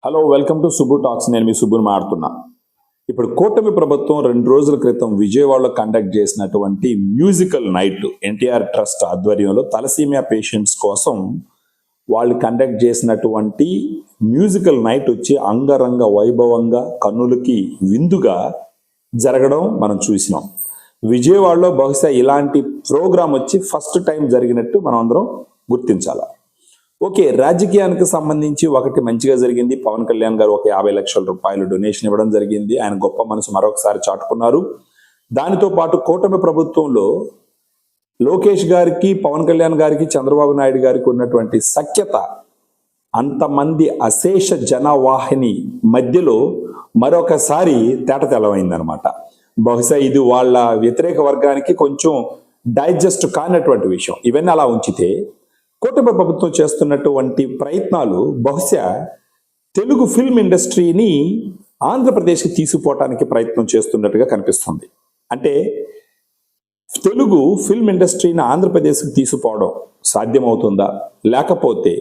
Hello, welcome to Subbu talks. నేను మీ సుబ్బుని మాడుతున్నా. ఇప్పుడు కూటమి ప్రభుత్వం 2 రోజుల క్రితం విజయవాడలో కండక్ట్ చేసినటువంటి మ్యూజికల్ నైట్ ఎన్టీఆర్ ట్రస్ట్ ఆధ్వర్యంలో తలసీమియా పేషెంట్స్ కోసం వాళ్ళు కండక్ట్ చేసినటువంటి మ్యూజికల్ నైట్ వచ్చి అంగరంగ వైభవంగా కన్నులకి విందుగా జరగడం మనం చూసినాం. విజయవాడలో బహుశా ఇలాంటి ప్రోగ్రాం వచ్చి ఫస్ట్ టైం జరిగినట్టు మనం అందరం గుర్తించాలి. ఓకే, రాజకీయానికి సంబంధించి ఒకటి మంచిగా జరిగింది. పవన్ కళ్యాణ్ గారు ఒక 50 లక్షల రూపాయలు డొనేషన్ ఇవ్వడం జరిగింది. ఆయన గొప్ప మనసు మరొకసారి చాటుకున్నారు. దానితో పాటు కూటమి ప్రభుత్వంలో లోకేష్ గారికి, పవన్ కళ్యాణ్ గారికి, చంద్రబాబు నాయుడు గారికి ఉన్నటువంటి సఖ్యత, అంతమంది అశేష జనవాహిని మధ్యలో మరొకసారి తేటతెల్లమైందనమాట. బహుశా ఇది వాళ్ళ వ్యతిరేక వర్గానికి కొంచెం డైజెస్ట్ కానటువంటి విషయం. ఇవన్నీ అలా ఉంచితే కూటమి ప్రభుత్వం చేస్తున్నటువంటి ప్రయత్నాలు బహుశా తెలుగు ఫిల్మ్ ఇండస్ట్రీని ఆంధ్రప్రదేశ్కి తీసుకుపోవటానికి ప్రయత్నం చేస్తున్నట్టుగా కనిపిస్తుంది. అంటే తెలుగు ఫిల్మ్ ఇండస్ట్రీని ఆంధ్రప్రదేశ్కి తీసుకుపోవడం సాధ్యమవుతుందా, లేకపోతే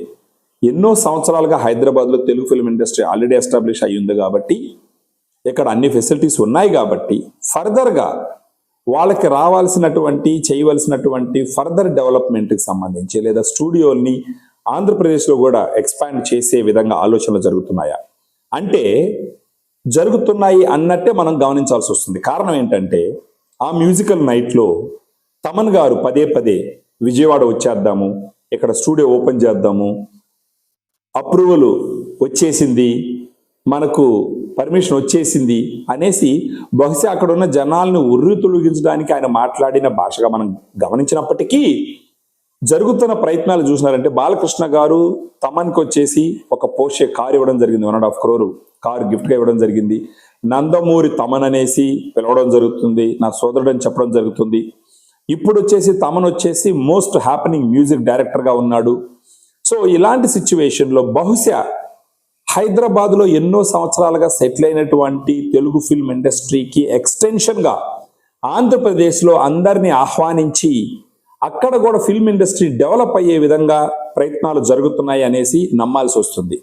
ఎన్నో సంవత్సరాలుగా హైదరాబాద్లో Telugu film industry already establish అయ్యింది కాబట్టి ఇక్కడ అన్ని ఫెసిలిటీస్ ఉన్నాయి కాబట్టి ఫర్దర్గా వాళ్ళకి రావాల్సినటువంటి చేయవలసినటువంటి ఫర్దర్ డెవలప్మెంట్కి సంబంధించి లేదా స్టూడియోల్ని ఆంధ్రప్రదేశ్లో కూడా ఎక్స్పాండ్ చేసే విధంగా ఆలోచనలు జరుగుతున్నాయా అంటే జరుగుతున్నాయి అన్నట్టే మనం గమనించాల్సి వస్తుంది. కారణం ఏంటంటే ఆ మ్యూజికల్ నైట్లో తమన్ గారు పదే పదే విజయవాడ వచ్చేద్దాము, ఇక్కడ స్టూడియో ఓపెన్ చేద్దాము, అప్రూవల్ వచ్చేసింది, మనకు పర్మిషన్ వచ్చేసింది అనేసి బహుశా అక్కడ ఉన్న జనాలను ఉర్రు తొలగించడానికి ఆయన మాట్లాడిన భాషగా మనం గమనించినప్పటికీ జరుగుతున్న ప్రయత్నాలు చూసినారంటే బాలకృష్ణ గారు తమన్కి వచ్చేసి ఒక పోషే కారు ఇవ్వడం జరిగింది. 1.5 crore కారు గిఫ్ట్గా ఇవ్వడం జరిగింది. నందమూరి తమన్ అనేసి పిలవడం జరుగుతుంది, నా సోదరుడు అని చెప్పడం జరుగుతుంది. ఇప్పుడు వచ్చేసి తమన్ వచ్చేసి మోస్ట్ హ్యాపెనింగ్ మ్యూజిక్ డైరెక్టర్గా ఉన్నాడు. సో ఇలాంటి సిచ్యువేషన్లో బహుశా హైదరాబాద్లో ఎన్నో సంవత్సరాలుగా సెటిల్ అయినటువంటి తెలుగు ఫిల్మ్ ఇండస్ట్రీకి ఎక్స్టెన్షన్గా ఆంధ్రప్రదేశ్లో అందరినీ ఆహ్వానించి అక్కడ కూడా ఫిల్మ్ ఇండస్ట్రీ డెవలప్ అయ్యే విధంగా ప్రయత్నాలు జరుగుతున్నాయి అనేసి నమ్మాల్సి వస్తుంది.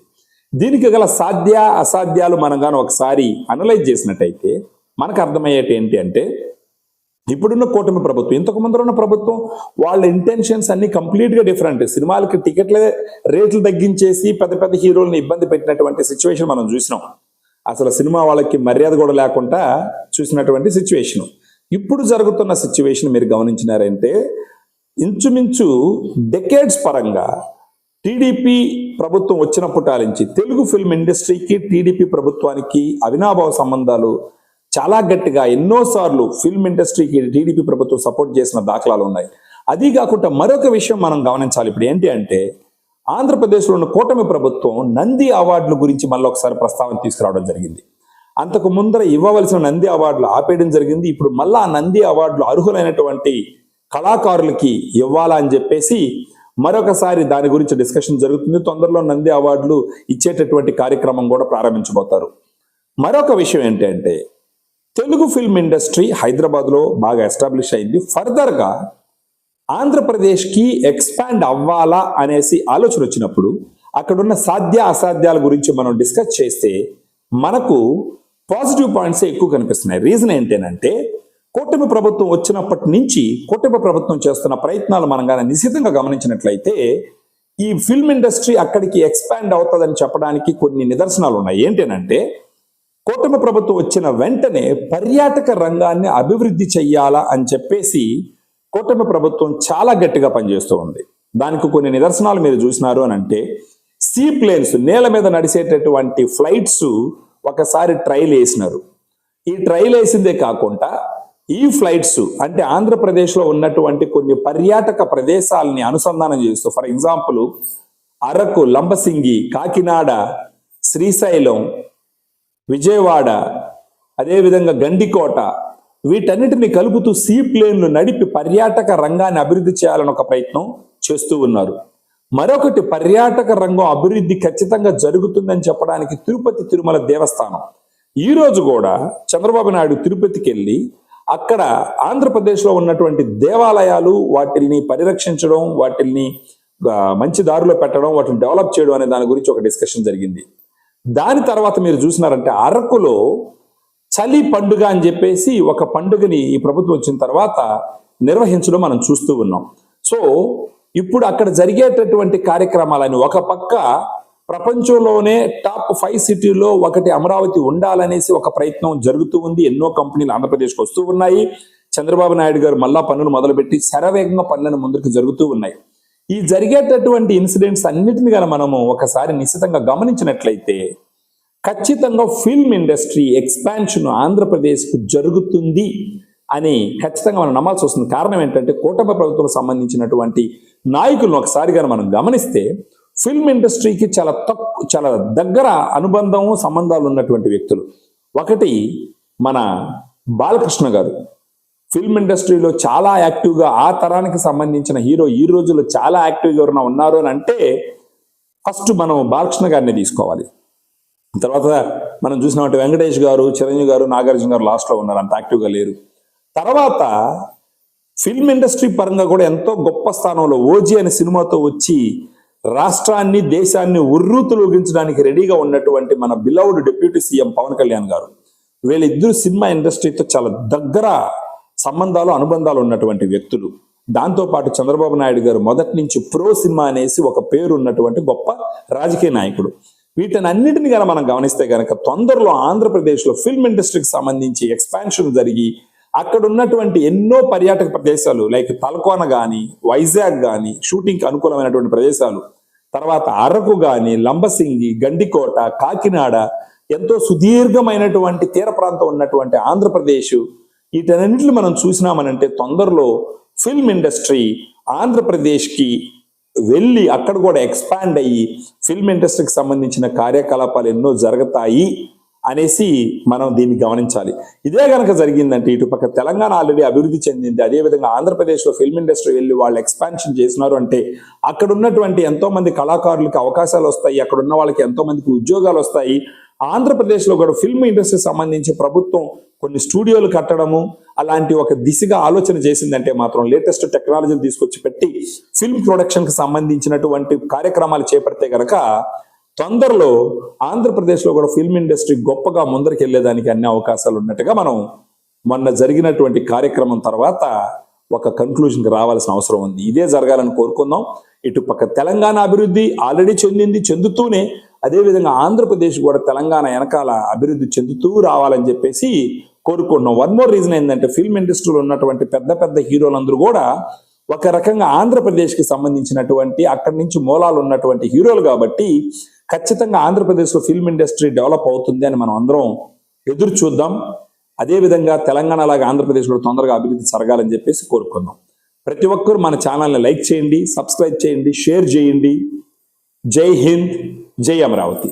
దీనికి గల సాధ్య అసాధ్యాలు మనం కానీ ఒకసారి అనలైజ్ చేసినట్టయితే మనకు అర్థమయ్యేటి ఏంటి అంటే ఇప్పుడున్న కూటమి ప్రభుత్వం, ఇంతకు ముందు ఉన్న ప్రభుత్వం వాళ్ళ ఇంటెన్షన్స్ అన్ని కంప్లీట్గా డిఫరెంట్. సినిమాలకి టికెట్ల రేట్లు తగ్గించేసి పెద్ద పెద్ద హీరోలను ఇబ్బంది పెట్టినటువంటి సిచ్యువేషన్ మనం చూసినాం. అసలు సినిమా వాళ్ళకి మర్యాద కూడా లేకుండా చూసినటువంటి సిచ్యువేషన్. ఇప్పుడు జరుగుతున్న సిచ్యువేషన్ మీరు గమనించినారంటే ఇంచుమించు డెకేడ్స్ పరంగా టీడీపీ ప్రభుత్వం వచ్చినప్పటి నుంచి తెలుగు ఫిల్మ్ ఇండస్ట్రీకి టీడీపీ ప్రభుత్వానికి అవినాభావ సంబంధాలు చాలా గట్టిగా ఎన్నోసార్లు ఫిల్మ్ ఇండస్ట్రీకి టీడీపీ ప్రభుత్వం సపోర్ట్ చేసిన దాఖలాలు ఉన్నాయి. అది కాకుండా మరొక విషయం మనం గమనించాలి. ఇప్పుడు ఏంటి అంటే ఆంధ్రప్రదేశ్లో ఉన్న కూటమి ప్రభుత్వం నంది అవార్డుల గురించి మళ్ళీ ఒకసారి ప్రస్తావన తీసుకురావడం జరిగింది. అంతకు ముందర ఇవ్వవలసిన నంది అవార్డులు ఆపేయడం జరిగింది. ఇప్పుడు మళ్ళా ఆ నంది అవార్డులు అర్హులైనటువంటి కళాకారులకి ఇవ్వాలా అని చెప్పేసి మరొకసారి దాని గురించి డిస్కషన్ జరుగుతుంది. తొందరలో నంది అవార్డులు ఇచ్చేటటువంటి కార్యక్రమం కూడా ప్రారంభించబోతారు. మరొక విషయం ఏంటంటే తెలుగు ఫిల్మ్ ఇండస్ట్రీ హైదరాబాద్లో బాగా ఎస్టాబ్లిష్ అయింది. ఫర్దర్గా ఆంధ్రప్రదేశ్కి ఎక్స్పాండ్ అవ్వాలా అనేసి ఆలోచన వచ్చినప్పుడు అక్కడున్న సాధ్య అసాధ్యాల గురించి మనం డిస్కస్ చేస్తే మనకు పాజిటివ్ పాయింట్సే ఎక్కువ కనిపిస్తున్నాయి. రీజన్ ఏంటంటే కూటమి ప్రభుత్వం వచ్చినప్పటి నుంచి కూటమి ప్రభుత్వం చేస్తున్న ప్రయత్నాలు మనం కానీ నిశ్చితంగా గమనించినట్లయితే ఈ ఫిల్మ్ ఇండస్ట్రీ అక్కడికి ఎక్స్పాండ్ అవుతుందని చెప్పడానికి కొన్ని నిదర్శనాలు ఉన్నాయి. ఏంటంటే కూటమి ప్రభుత్వం వచ్చిన వెంటనే పర్యాటక రంగాన్ని అభివృద్ధి చెయ్యాలా అని చెప్పేసి కూటమి ప్రభుత్వం చాలా గట్టిగా పనిచేస్తూ ఉంది. దానికి కొన్ని నిదర్శనాలు మీరు చూసినారు అని అంటే సీ ప్లేన్స్, నేల మీద నడిచేటటువంటి ఫ్లైట్స్ ఒకసారి ట్రైల్ వేసినారు. ఈ ట్రైల్ వేసిందే కాకుండా ఈ ఫ్లైట్స్ అంటే ఆంధ్రప్రదేశ్లో ఉన్నటువంటి కొన్ని పర్యాటక ప్రదేశాలని అనుసంధానం చేస్తూ, ఫర్ ఎగ్జాంపుల్ అరకు, లంబసింగి, కాకినాడ, శ్రీశైలం, విజయవాడ, అదేవిధంగా గండికోట, వీటన్నిటిని కలుపుతూ సీ ప్లేన్లు నడిపి పర్యాటక రంగాన్ని అభివృద్ధి చేయాలని ఒక ప్రయత్నం చేస్తూ ఉన్నారు. మరొకటి పర్యాటక రంగం అభివృద్ధి ఖచ్చితంగా జరుగుతుందని చెప్పడానికి తిరుపతి తిరుమల దేవస్థానం ఈరోజు కూడా చంద్రబాబు నాయుడు తిరుపతికి వెళ్ళి అక్కడ ఆంధ్రప్రదేశ్లో ఉన్నటువంటి దేవాలయాలు వాటిని పరిరక్షించడం, వాటిని మంచి దారిలో పెట్టడం, వాటిని డెవలప్ చేయడం అనే దాని గురించి ఒక డిస్కషన్ జరిగింది. దాని తర్వాత మీరు చూసినారంటే అరకులో చలి పండుగ అని చెప్పేసి ఒక పండుగని ఈ ప్రభుత్వం వచ్చిన తర్వాత నిర్వహించడం మనం చూస్తూ ఉన్నాం. సో ఇప్పుడు అక్కడ జరిగేటటువంటి కార్యక్రమాలని ఒక పక్క ప్రపంచంలోనే టాప్ 5 సిటీల్లో ఒకటి అమరావతి ఉండాలనేసి ఒక ప్రయత్నం జరుగుతూ ఉంది. ఎన్నో కంపెనీలు ఆంధ్రప్రదేశ్కి వస్తూ ఉన్నాయి. చంద్రబాబు నాయుడు గారు మళ్ళా పనులు మొదలుపెట్టి శరవేగంగా పనులను ముందుకు జరుగుతూ ఉన్నాయి. ఈ జరిగేటటువంటి ఇన్సిడెంట్స్ అన్నిటిని కానీ మనము ఒకసారి నిశ్చితంగా గమనించినట్లయితే ఖచ్చితంగా ఫిల్మ్ ఇండస్ట్రీ ఎక్స్పాన్షన్ ఆంధ్రప్రదేశ్కు జరుగుతుంది అని ఖచ్చితంగా మనం నమ్మాల్సి వస్తుంది. కారణం ఏంటంటే కూటమి ప్రభుత్వం సంబంధించినటువంటి నాయకులను ఒకసారి కానీ మనం గమనిస్తే ఫిల్మ్ ఇండస్ట్రీకి చాలా దగ్గర అనుబంధము సంబంధాలు ఉన్నటువంటి వ్యక్తులు. ఒకటి మన బాలకృష్ణ గారు ఫిల్మ్ ఇండస్ట్రీలో చాలా యాక్టివ్గా ఆ తరానికి సంబంధించిన హీరో ఈ రోజుల్లో చాలా యాక్టివ్గా ఎవరైనా ఉన్నారు అని అంటే ఫస్ట్ మనం బాలకృష్ణ గారిని తీసుకోవాలి. తర్వాత మనం చూసినట్టు వెంకటేష్ గారు, చిరంజీవి గారు, నాగార్జున గారు లాస్ట్లో ఉన్నారు, అంత యాక్టివ్గా లేరు. తర్వాత ఫిల్మ్ ఇండస్ట్రీ పరంగా కూడా ఎంతో గొప్ప స్థానంలో ఓజీ అనే సినిమాతో వచ్చి రాష్ట్రాన్ని దేశాన్ని ఉర్రూతులోగించడానికి రెడీగా ఉన్నటువంటి మన beloved deputy CM Pawan Kalyan garu, వీళ్ళిద్దరు సినిమా ఇండస్ట్రీతో చాలా దగ్గర సంబంధాలు అనుబంధాలు ఉన్నటువంటి వ్యక్తులు. దాంతోపాటు చంద్రబాబు నాయుడు గారు మొదటి నుంచి ప్రో సినిమా అనేసి ఒక పేరు ఉన్నటువంటి గొప్ప రాజకీయ నాయకుడు. వీటిని అన్నిటిని కనుక మనం గమనిస్తే కనుక తొందరలో ఆంధ్రప్రదేశ్లో ఫిల్మ్ ఇండస్ట్రీకి సంబంధించి ఎక్స్పాన్షన్ జరిగి అక్కడ ఉన్నటువంటి ఎన్నో పర్యాటక ప్రదేశాలు లైక్ తలకోన కానీ, వైజాగ్ కానీ, షూటింగ్కి అనుకూలమైనటువంటి ప్రదేశాలు, తర్వాత అరకు కానీ, లంబసింగి, గండికోట, కాకినాడ, ఎంతో సుదీర్ఘమైనటువంటి తీర ప్రాంతం ఉన్నటువంటి ఆంధ్రప్రదేశ్, వీటన్నింటిని మనం చూసినామనంటే తొందరలో ఫిల్మ్ ఇండస్ట్రీ ఆంధ్రప్రదేశ్కి వెళ్ళి అక్కడ కూడా ఎక్స్పాండ్ అయ్యి ఫిల్మ్ ఇండస్ట్రీకి సంబంధించిన కార్యకలాపాలు ఎన్నో జరుగుతాయి అనేసి మనం దీన్ని గమనించాలి. ఇదే కనుక జరిగిందంటే ఇటుపక్క తెలంగాణ ఆల్రెడీ అభివృద్ధి చెందింది, అదేవిధంగా ఆంధ్రప్రదేశ్లో ఫిల్మ్ ఇండస్ట్రీ వెళ్ళి వాళ్ళు ఎక్స్పాన్షన్ చేసినారు అంటే అక్కడ ఉన్నటువంటి ఎంతో మంది కళాకారులకు అవకాశాలు వస్తాయి, అక్కడ ఉన్న వాళ్ళకి ఎంతో మందికి ఉద్యోగాలు వస్తాయి. ఆంధ్రప్రదేశ్లో కూడా ఫిల్మ్ ఇండస్ట్రీకి సంబంధించి ప్రభుత్వం కొన్ని స్టూడియోలు కట్టడము అలాంటి ఒక దిశగా ఆలోచన చేసిందంటే మాత్రం లేటెస్ట్ టెక్నాలజీని తీసుకొచ్చి పెట్టి ఫిల్మ్ ప్రొడక్షన్కి సంబంధించినటువంటి కార్యక్రమాలు చేపడితే గనక తొందరలో ఆంధ్రప్రదేశ్లో కూడా ఫిల్మ్ ఇండస్ట్రీ గొప్పగా ముందరికి వెళ్ళేదానికి అన్ని అవకాశాలు ఉన్నట్టుగా మనం మొన్న జరిగినటువంటి కార్యక్రమం తర్వాత ఒక కన్క్లూజన్కి రావాల్సిన అవసరం ఉంది. ఇదే జరగాలని కోరుకుందాం. ఇటు పక్క తెలంగాణ అభివృద్ధి ఆల్రెడీ చెందుతూనే అదేవిధంగా ఆంధ్రప్రదేశ్ కూడా తెలంగాణ వెనకాల అభివృద్ధి చెందుతూ రావాలని చెప్పేసి కోరుకుంటున్నాం. వన్ మోర్ రీజన్ ఏంటంటే ఫిల్మ్ ఇండస్ట్రీలో ఉన్నటువంటి పెద్ద పెద్ద హీరోలందరూ కూడా ఒక రకంగా ఆంధ్రప్రదేశ్కి సంబంధించినటువంటి అక్కడి నుంచి మూలాలు ఉన్నటువంటి హీరోలు కాబట్టి ఖచ్చితంగా ఆంధ్రప్రదేశ్లో ఫిల్మ్ ఇండస్ట్రీ డెవలప్ అవుతుంది అని మనం అందరం ఎదురు చూద్దాం. అదేవిధంగా తెలంగాణ లాగా ఆంధ్రప్రదేశ్ కూడా తొందరగా అభివృద్ధి జరగాలని చెప్పేసి కోరుకుందాం. ప్రతి ఒక్కరు మన ఛానల్ని లైక్ చేయండి, సబ్స్క్రైబ్ చేయండి, షేర్ చేయండి. జై హింద్, జై అమరావతి.